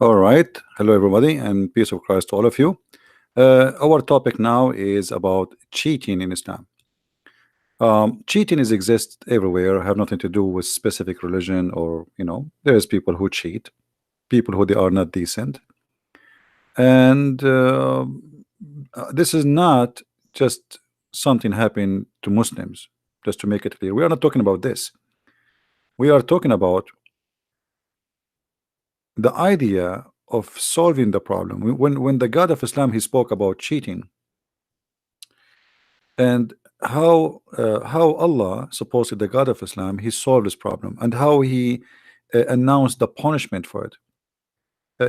All right. Hello, everybody, and peace of Christ to all of you. Our topic now is about cheating in Islam. Cheating is exists everywhere, have nothing to do with specific religion or, there's people who cheat, people who they are not decent. And this is not just something happening to Muslims, just to make it clear. We are not talking about this. We are talking about the idea of solving the problem. When the God of Islam, he spoke about cheating and how Allah, supposedly the God of Islam, he solved this problem, and how he announced the punishment for it.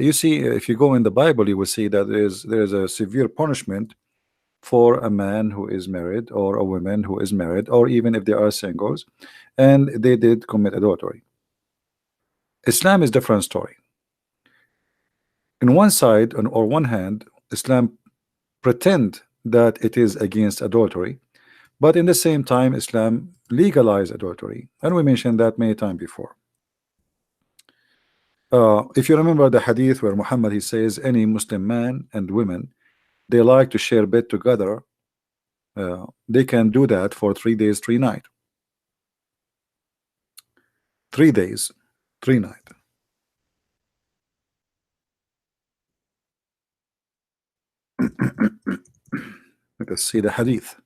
You see, if you go in the Bible, you will see that there is a severe punishment for a man who is married, or a woman who is married, or even if they are singles and they did commit adultery. Islam is different story. In one side, or one hand, Islam pretend that it is against adultery, but in the same time Islam legalized adultery, and we mentioned that many times before. If you remember the hadith where Muhammad, he says any Muslim man and women, they like to share bed together, they can do that for 3 days 3 nights. 3 days 3 nights. Let us see the hadith.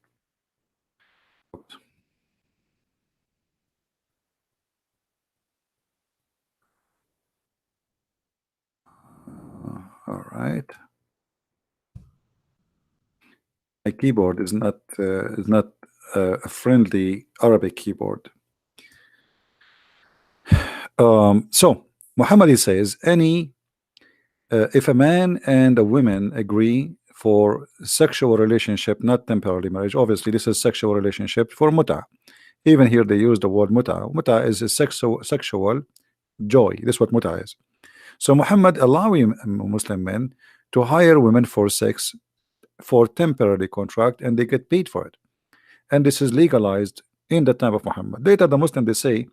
All right. My keyboard is not a friendly Arabic keyboard. So Muhammad, he says if a man and a woman agree for sexual relationship, not temporary marriage, obviously this is sexual relationship for muta. Even here they use the word muta. Muta is a sexual joy. This is what muta is. So Muhammad allowing Muslim men to hire women for sex for temporary contract, and they get paid for it, and this is legalized in the time of Muhammad. Later the Muslim, they say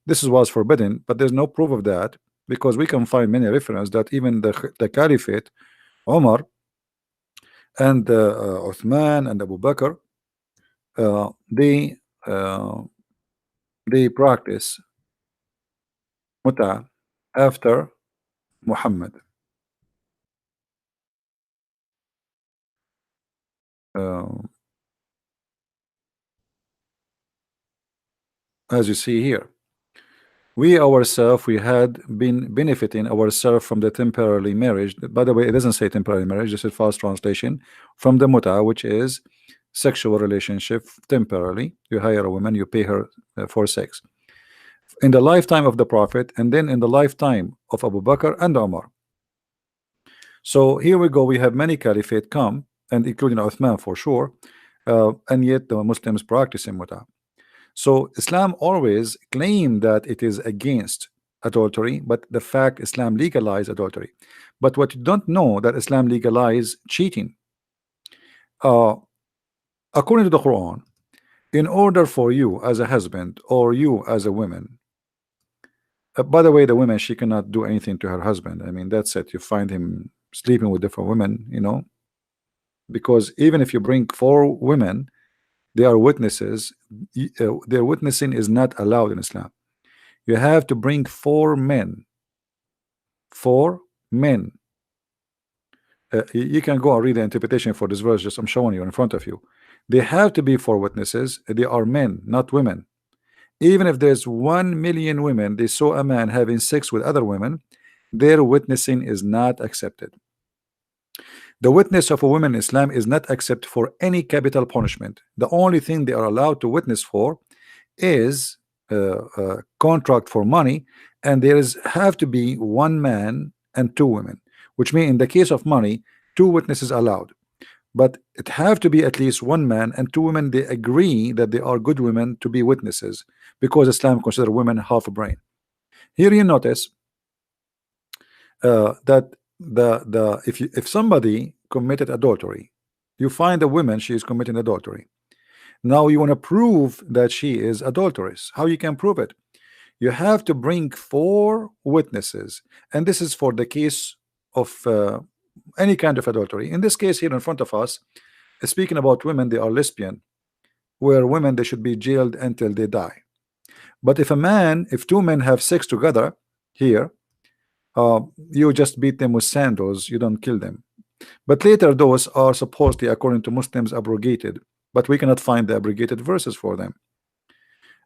this was forbidden, but there's no proof of that, because we can find many references that even the Caliphate, Omar and Uthman and Abu Bakr, they practice muta after Muhammad. As you see here, we ourselves, we had been benefiting ourselves from the temporary marriage. By the way, it doesn't say temporary marriage, this is fast translation from the muta, which is sexual relationship temporarily. You hire a woman, you pay her for sex in the lifetime of the Prophet, and then in the lifetime of Abu Bakr and Umar. So here we go, we have many caliphate come, and including Uthman for sure, and yet the Muslims practicing muta. So Islam always claimed that it is against adultery, but the fact Islam legalized adultery. But what you don't know, that Islam legalized cheating. According to the Quran, in order for you as a husband or you as a woman, by the way, the woman, she cannot do anything to her husband. I mean, that's it. You find him sleeping with different women, because even if you bring 4 women, they are witnesses. Their witnessing is not allowed in Islam. You have to bring 4 men. 4 men. You can go and read the interpretation for this verse. Just I'm showing you in front of you. They have to be 4 witnesses. They are men, not women. Even if there's 1 million women, they saw a man having sex with other women, their witnessing is not accepted. The witness of a woman in Islam is not accepted for any capital punishment. The only thing they are allowed to witness for is a contract for money, and there have to be 1 man and 2 women, which means in the case of money, 2 witnesses allowed, but it have to be at least 1 man and 2 women. They agree that they are good women to be witnesses, because Islam consider women half a brain. Here you notice that if somebody committed adultery, you find a woman, she is committing adultery. Now you want to prove that she is adulteress. How you can prove it? You have to bring 4 witnesses, and this is for the case of any kind of adultery. In this case here in front of us, speaking about women, they are lesbian, where women they should be jailed until they die. But if two men have sex together here, you just beat them with sandals, you don't kill them. But later those are supposedly, according to Muslims, abrogated, but we cannot find the abrogated verses for them.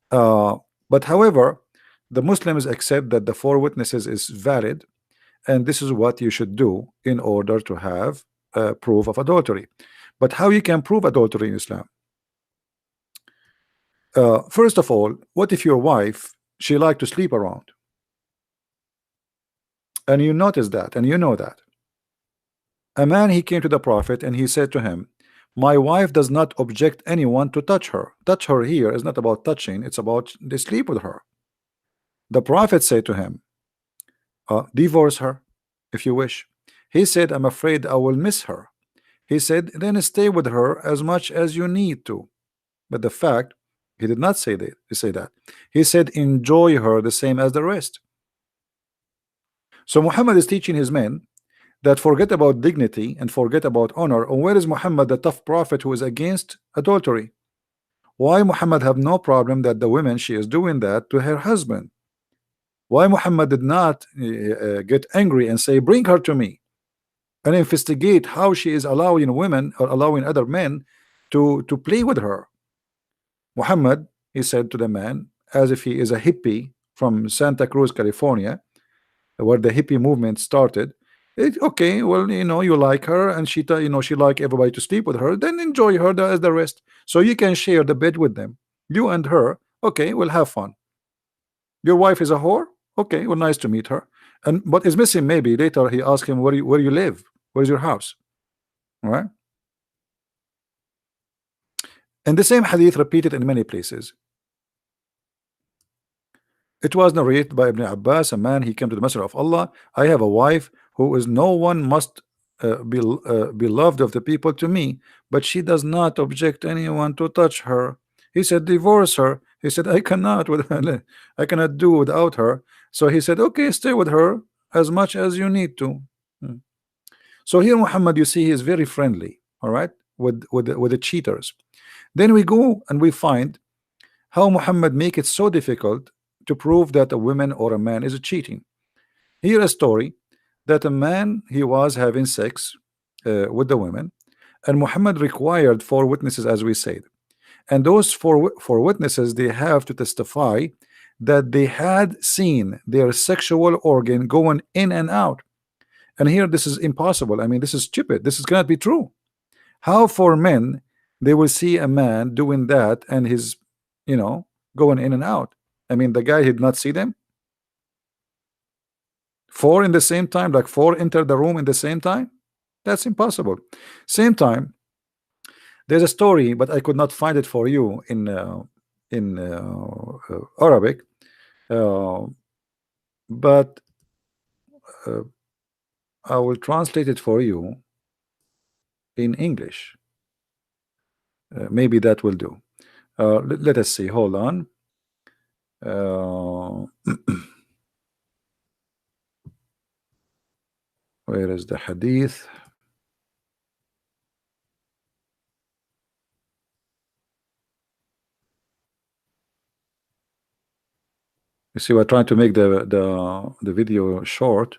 But however, the Muslims accept that the 4 witnesses is valid, and this is what you should do in order to have proof of adultery. But how you can prove adultery in Islam? First of all, what if your wife, she like to sleep around, and you notice that, and you know that? A man, he came to the Prophet and he said to him, my wife does not object anyone to touch her. Touch her here is not about touching, it's about they sleep with her. The Prophet said to him, divorce her if you wish. He said, I'm afraid I will miss her. He said, then stay with her as much as you need to. But the fact, he did not say that. He said, enjoy her the same as the rest. So Muhammad is teaching his men that forget about dignity and forget about honor. And where is Muhammad, the tough prophet who is against adultery? Why Muhammad have no problem that the women, she is doing that to her husband? Why Muhammad did not get angry and say, bring her to me, and investigate how she is allowing women or allowing other men to play with her? Muhammad, he said to the man, as if he is a hippie from Santa Cruz, California, where the hippie movement started. Okay, well, you like her, and she like everybody to sleep with her, then enjoy her as the rest, so you can share the bed with them, you and her. Okay, we'll have fun. Your wife is a whore. Okay, well, nice to meet her. And what is missing, maybe later he asked him, where you live, where's your house? All right. And the same hadith repeated in many places. It was narrated by Ibn Abbas, a man, he came to the Messenger of Allah. I have a wife who is no one must be loved of the people to me, but she does not object anyone to touch her. He said, divorce her. He said, I cannot do without her. So he said, okay, stay with her as much as you need to. So here Muhammad, you see, he is very friendly, all right, with the cheaters. Then we go and we find how Muhammad make it so difficult to prove that a woman or a man is cheating. Here a story that a man, he was having sex with the women, and Muhammad required 4 witnesses, as we said, and those four witnesses, they have to testify that they had seen their sexual organ going in and out. And here this is impossible. I mean, this is stupid. This cannot be true. How 4 men they will see a man doing that and his going in and out? I mean, the guy did not see them. 4 in the same time, like 4 enter the room in the same time. That's impossible. Same time, there's a story, but I could not find it for you in Arabic, but I will translate it for you in English. Maybe that will do. Let us see. Hold on. Where is the hadith? You see, we're trying to make the video short.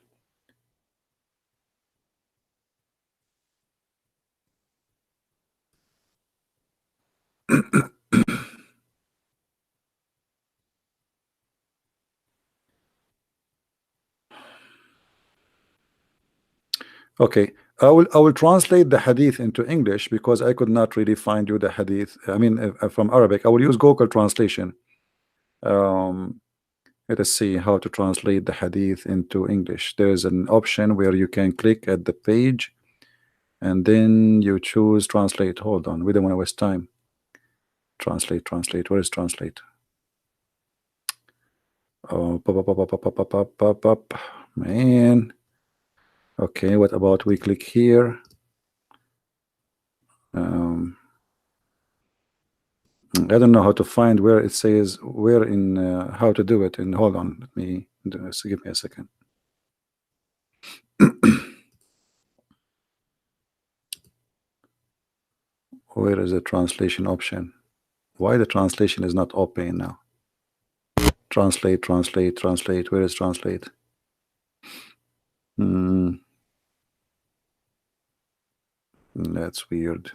Okay, I will translate the hadith into English because I could not really find you the hadith. I mean, from Arabic. I will use Google translation. Let us see how to translate the hadith into English. There's an option where you can click at the page and then you choose translate. Hold on, we don't want to waste time. Translate. Where is translate? Oh, pop, man. Okay, what about we click here? I don't know how to find where it says where in how to do it. And hold on, let me give me a second. Where is the translation option? Why the translation is not open now? Translate, translate, translate. Where is translate? That's weird.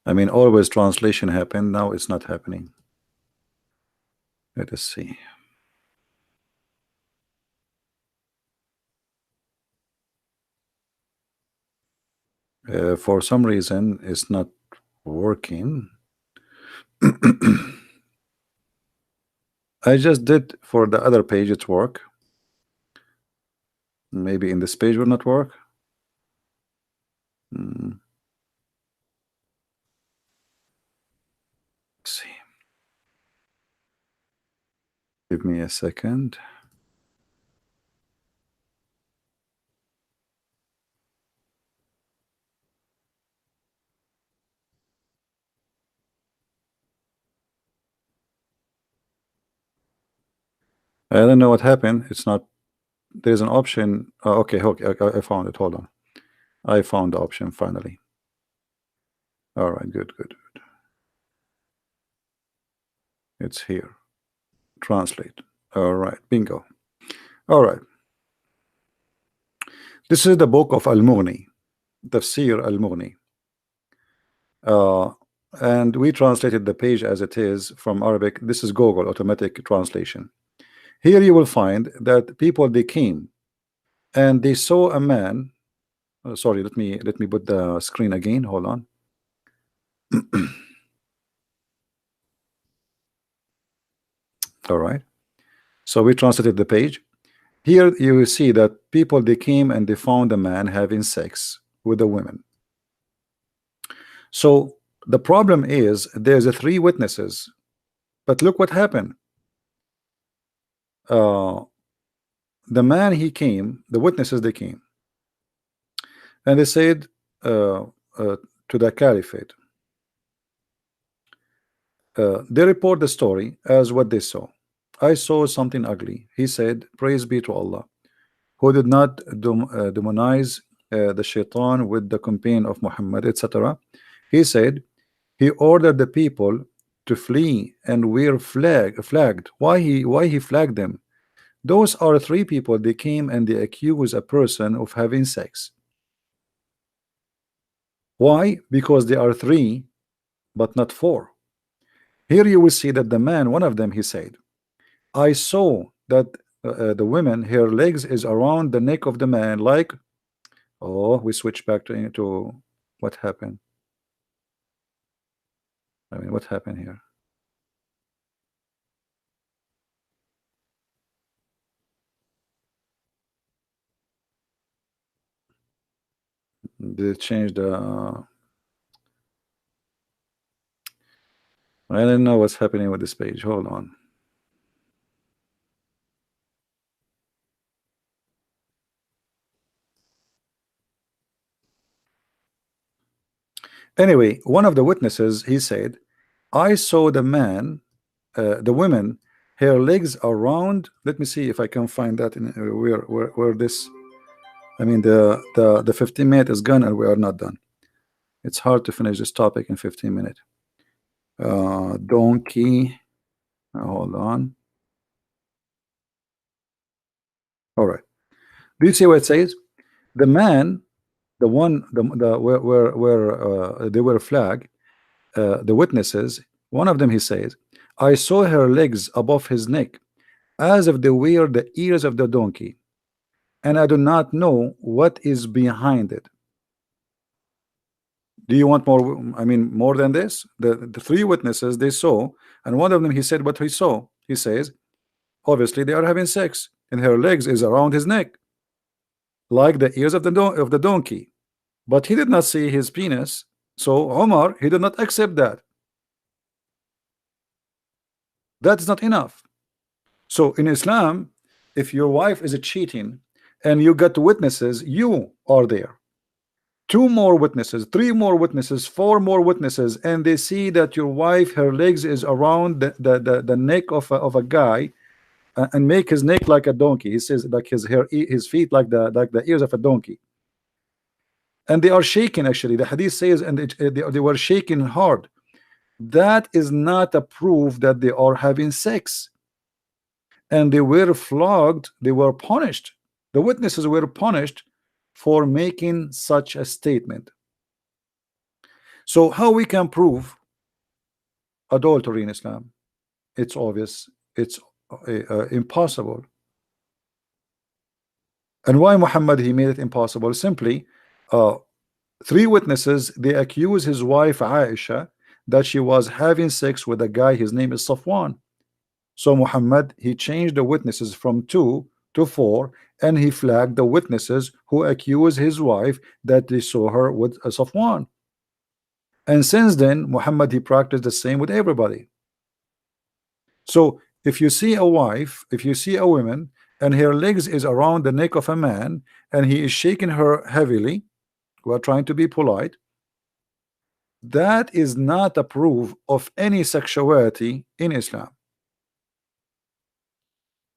I mean, always translation happen. Now it's not happening. Let us see. For some reason, it's not working. I just did for the other page, it's work. Maybe in this page will not work. Let's see. Give me a second. I don't know what happened. It's not. There's an option. Okay, I found it. Hold on. I found the option finally. All right, good. It's here. Translate. All right, bingo. All right. This is the book of Al-Mughni, Tafsir Al-Mughni. And we translated the page as it is from Arabic. This is Google automatic translation. Here you will find that people, they came and they saw a man. Sorry, let me put the screen again. Hold on. All right. So we translated the page. Here you will see that people, they came and they found a man having sex with a woman. So the problem is there's a 3 witnesses, but look what happened. The man, he came, the witnesses, they came and they said to the caliphate, they report the story as what they saw. I saw something ugly. He said, praise be to Allah, who did not demonize the shaitan with the companion of Muhammad, etc. He said he ordered the people to flee and wear flagged. Why he flagged them? Those are 3 people. They came and they accuse a person of having sex. Why? Because they are 3 but not 4. Here you will see that the man, one of them, he said, I saw that the woman, her legs is around the neck of the man, like, oh, we switch back to what happened. I mean, what happened here? They changed the I don't know what's happening with this page. Hold on. Anyway, one of the witnesses, he said, I saw the man, the woman, her legs around. Let me see if I can find that in where this. I mean, the 15 minutes is gone and we are not done. It's hard to finish this topic in 15 minutes. Donkey. Hold on. All right. Do you see what it says? The man, the one, the where they were flagged, the witnesses. One of them, he says, I saw her legs above his neck, as if they were the ears of the donkey, and I do not know what is behind it. Do you want more? I mean, more than this? The 3 witnesses, they saw, and one of them, he said what he saw. He says, obviously they are having sex, and her legs is around his neck, like the ears of the donkey. But he did not see his penis. So Omar, he did not accept that. That is not enough. So in Islam, if your wife is cheating and you got witnesses, you are there. 2 more witnesses, 3 more witnesses, 4 more witnesses, and they see that your wife, her legs is around the neck of a guy. and make his neck like a donkey. He says like his feet like the ears of a donkey. And they are shaking, actually. The hadith says, and they were shaking hard. That is not a proof that they are having sex. And they were flogged, they were punished. The witnesses were punished for making such a statement. So how we can prove adultery in Islam? It's obvious. It's impossible. And why Muhammad he made it impossible? Simply, three witnesses, they accuse his wife Aisha that she was having sex with a guy, his name is Safwan. So Muhammad he changed the witnesses from 2 to 4, and he flagged the witnesses who accuse his wife that they saw her with Safwan. And since then Muhammad he practiced the same with everybody. So if you see a wife, if you see a woman and her legs is around the neck of a man and he is shaking her heavily while trying to be polite, that is not a proof of any sexuality in Islam.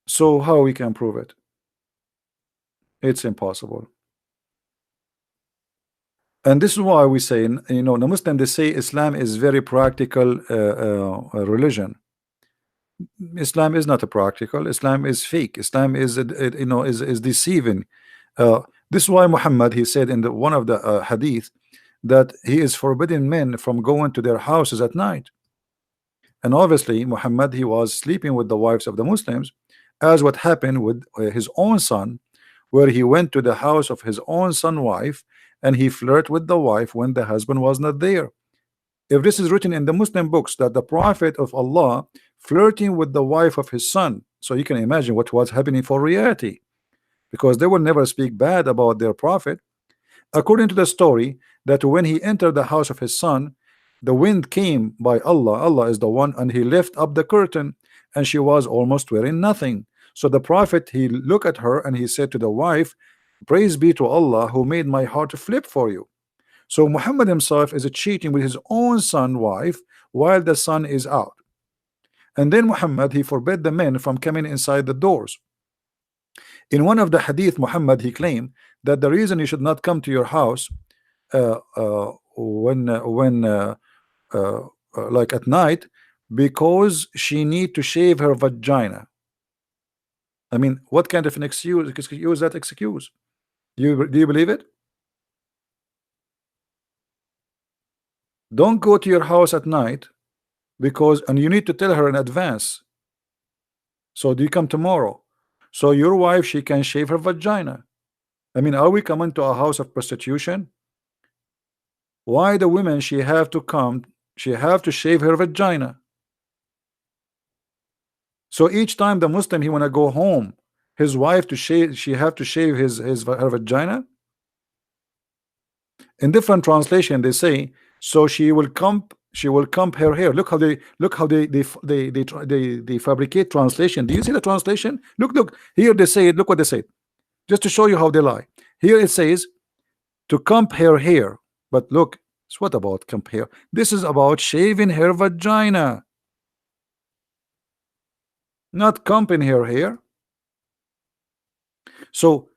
So how we can prove it? It's impossible. And this is why we say, you know, the Muslim, they say Islam is very practical religion. Islam is not a practical. Islam is fake. Islam is you know, is deceiving. This is why Muhammad he said in one of the hadith that he is forbidding men from going to their houses at night. And obviously Muhammad he was sleeping with the wives of the Muslims, as what happened with his own son, where he went to the house of his own son wife and he flirted with the wife when the husband was not there. If this is written in the Muslim books that the Prophet of Allah flirting with the wife of his son, so you can imagine what was happening for reality, because they will never speak bad about their prophet. According to the story, that when he entered the house of his son, the wind came by Allah, Allah is the one, and he lifted up the curtain and she was almost wearing nothing. So the prophet he looked at her and he said to the wife, praise be to Allah who made my heart flip for you. So Muhammad himself is cheating with his own son wife while the son is out. And then Muhammad he forbid the men from coming inside the doors. In one of the hadith, Muhammad he claimed that the reason you should not come to your house when like at night, because she need to shave her vagina. I mean, what kind of an excuse that excuse? Do you believe it? Don't go to your house at night because, and you need to tell her in advance. So do you come tomorrow? So your wife, she can shave her vagina. I mean, are we coming to a house of prostitution? Why the women she have to come, she have to shave her vagina? So each time the Muslim he wanna go home, his wife to shave, she have to shave her vagina. In different translation they say, so she will comb her hair. Look how they fabricate translation. Do you see the translation? Look here they say it. Look what they say, just to show you how they lie. Here it says to comb her hair, but look, it's what about comb hair? This is about shaving her vagina, not combing her hair. So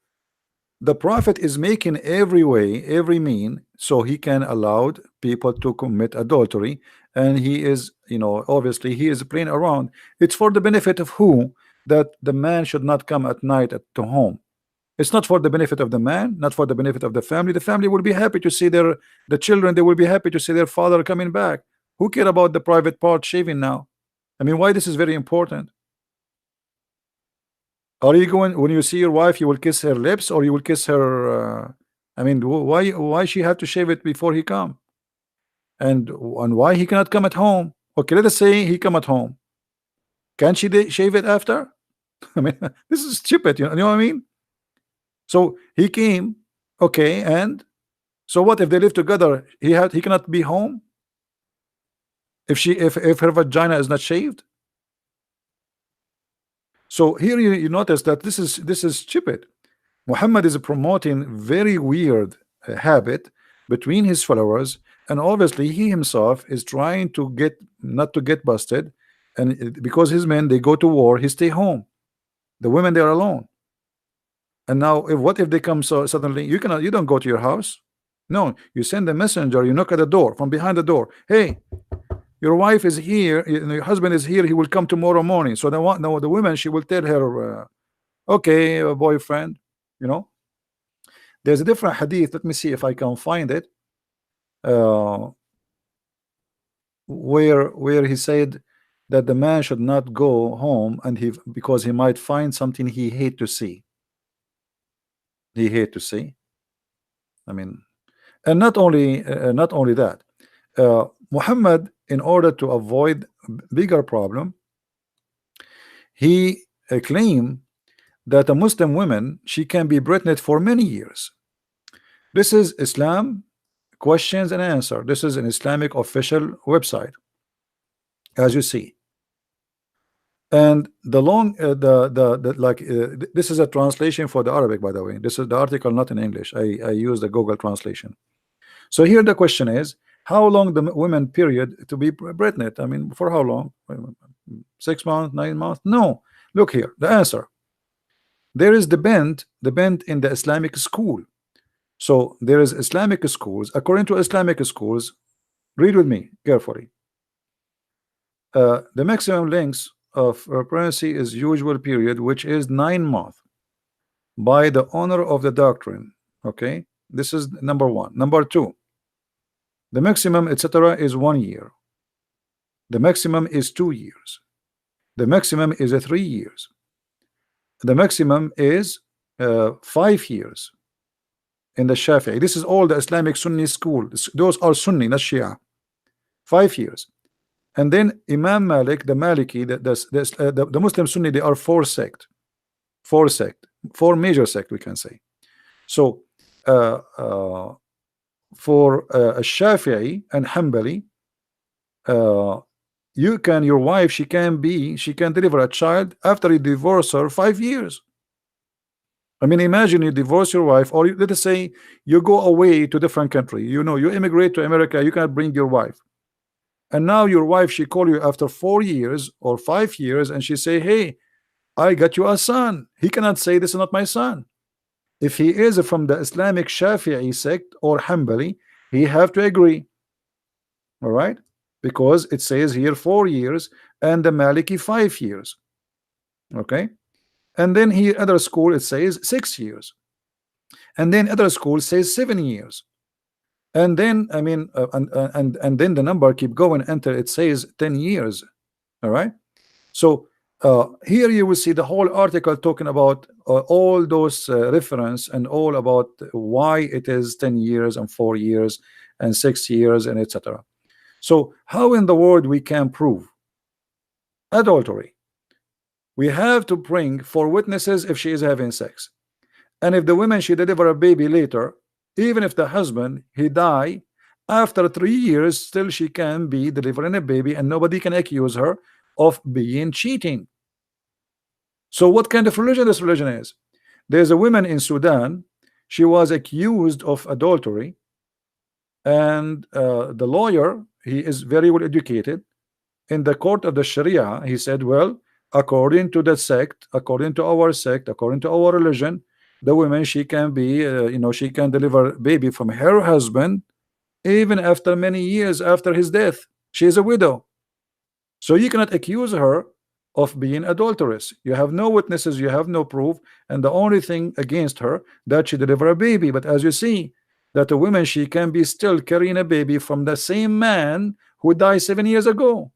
the Prophet is making every way, every mean, so he can allow people to commit adultery, and he is, you know, obviously he is playing around. It's for the benefit of who? That the man should not come at night to home. It's not for the benefit of the man, not for the benefit of the family. The family will be happy to see the children, they will be happy to see their father coming back. Who care about the private part shaving now? I mean, why this is very important? Are you going, when you see your wife, you will kiss her lips or you will kiss her? I mean, why she had to shave it before he come? And why he cannot come at home? Okay, let us say he come at home. Can she shave it after? I mean, this is stupid. You know what I mean? So he came, okay, and so what if they live together? He cannot be home if her vagina is not shaved. So here you notice that this is stupid. Muhammad is promoting very weird habit between his followers, and obviously he himself is trying to not to get busted, and because his men they go to war, he stay home. The women, they are alone. And now, if what if they come so suddenly? You don't go to your house. No, you send a messenger. You knock at the door from behind the door. Hey, your wife is here. Your husband is here. He will come tomorrow morning. So the woman, she will tell her, okay, boyfriend. You know, there's a different hadith. Let me see if I can find it. Where he said that the man should not go home and because he might find something he hate to see. He hate to see. I mean, and not only that, Muhammad, in order to avoid bigger problem, he claimed that a Muslim woman, she can be pregnant for many years. This is Islam questions and answer. This is an Islamic official website, as you see. And the long this is a translation for the Arabic, by the way. This is the article, not in English. I use the Google translation. So here the question is, how long the women period to be pregnant? I mean, for how long? 6 months, 9 months? No. Look here, the answer. There is the bent in the Islamic school. So there is Islamic schools. According to Islamic schools, read with me carefully. The maximum length of pregnancy is usual period, which is 9 months, by the owner of the doctrine. Okay, this is number one. Number two, the maximum, etc., is 1 year. The maximum is 2 years. The maximum is 3 years. The maximum is 5 years in the Shafi'i. This is all the Islamic Sunni school. Those are Sunni, not Shia. 5 years. And then Imam Malik, the Maliki, the Muslim Sunni, they are 4 sects. 4 major sects, we can say. So for Shafi'i and Hanbali, your wife, she can deliver a child after you divorce her 5 years. I mean, imagine you divorce your wife, or let us say you go away to different country. You immigrate to America. You cannot bring your wife. And now your wife, she call you after 4 years or 5 years, and she say, hey, I got you a son. He cannot say this is not my son. If he is from the Islamic Shafi'i sect or Hanbali, he have to agree. All right, because it says here 4 years and the Maliki 5 years. Okay, and then here other school it says 6 years, and then other school says 7 years. And then I mean and then the number keep going until it says 10 years. All right, so here you will see the whole article talking about all those reference and all about why it is 10 years and 4 years and 6 years and etc. So how in the world we can prove adultery? We have to bring 4 witnesses if she is having sex, and if the woman, she deliver a baby later, even if the husband, he die after 3 years, still she can be delivering a baby, and nobody can accuse her of being cheating. So what kind of religion this religion is? There's a woman in Sudan, she was accused of adultery, and the lawyer, he is very well educated. In the court of the Sharia, he said, well, according to the sect, according to our sect, according to our religion, the woman, she can be she can deliver baby from her husband even after many years after his death. She is a widow, so you cannot accuse her of being adulterous. You have no witnesses, you have no proof, and the only thing against her that she deliver a baby. But as you see, that a woman, she can be still carrying a baby from the same man who died 7 years ago.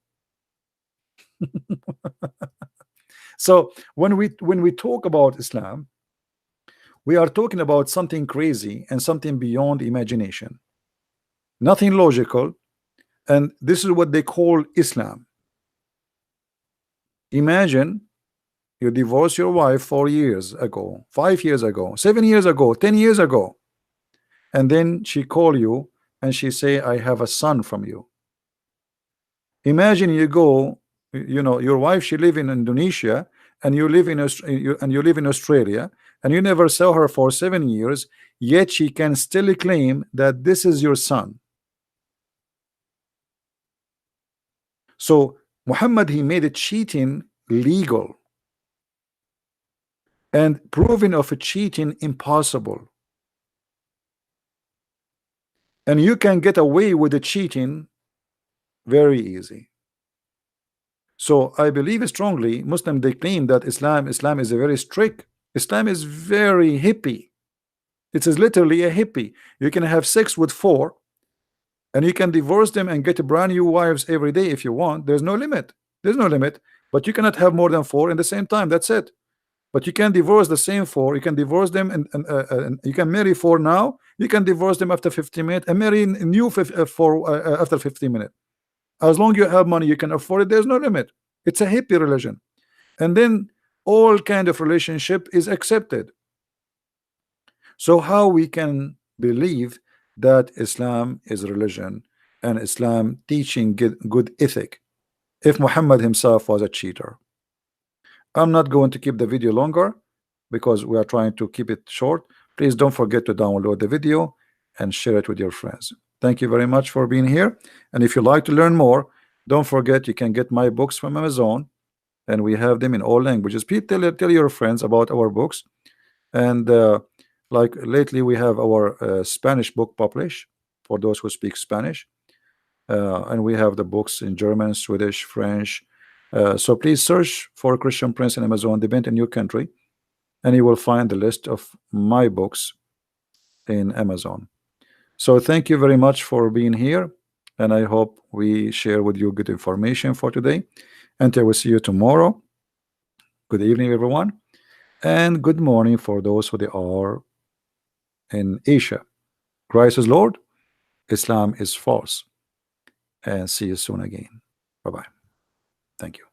So when we talk about Islam, we are talking about something crazy and something beyond imagination, nothing logical, and this is what they call Islam. Imagine you divorce your wife 4 years ago, 5 years ago, 7 years ago, 10 years ago, and then she call you and she say, I have a son from you. Imagine you go, your wife, she live in Indonesia, and you live in Australia, and you never saw her for 7 years, yet she can still claim that this is your son. So Muhammad, he made it cheating legal. and proving of a cheating impossible. And you can get away with the cheating very easy. So I believe strongly Muslim, they claim that Islam is a very strict. Islam is very hippie. It is literally a hippie. You can have sex with 4 and you can divorce them and get brand new wives every day if you want. There's no limit. There's no limit. But you cannot have more than 4 in the same time. That's it. But you can divorce the same 4. You can divorce them and you can marry 4 now. You can divorce them after 15 minutes and marry new 4 after 15 minutes. As long as you have money, you can afford it. There's no limit. It's a hippie religion. And then all kind of relationship is accepted. So how we can believe that Islam is religion and Islam teaching good ethic if Muhammad himself was a cheater? I'm not going to keep the video longer because we are trying to keep it short. Please don't forget to download the video and share it with your friends. Thank you very much for being here. And if you like to learn more, don't forget you can get my books from Amazon, and we have them in all languages. Please tell your friends about our books. And like lately we have our Spanish book published for those who speak Spanish, and we have the books in German, Swedish, French. So please search for Christian Prince in Amazon, depend in your country, and you will find the list of my books in Amazon. So thank you very much for being here, and I hope we share with you good information for today. Until we see you tomorrow, good evening everyone, and good morning for those who they are in Asia. Christ is Lord, Islam is false, and see you soon again. Bye-bye. Thank you.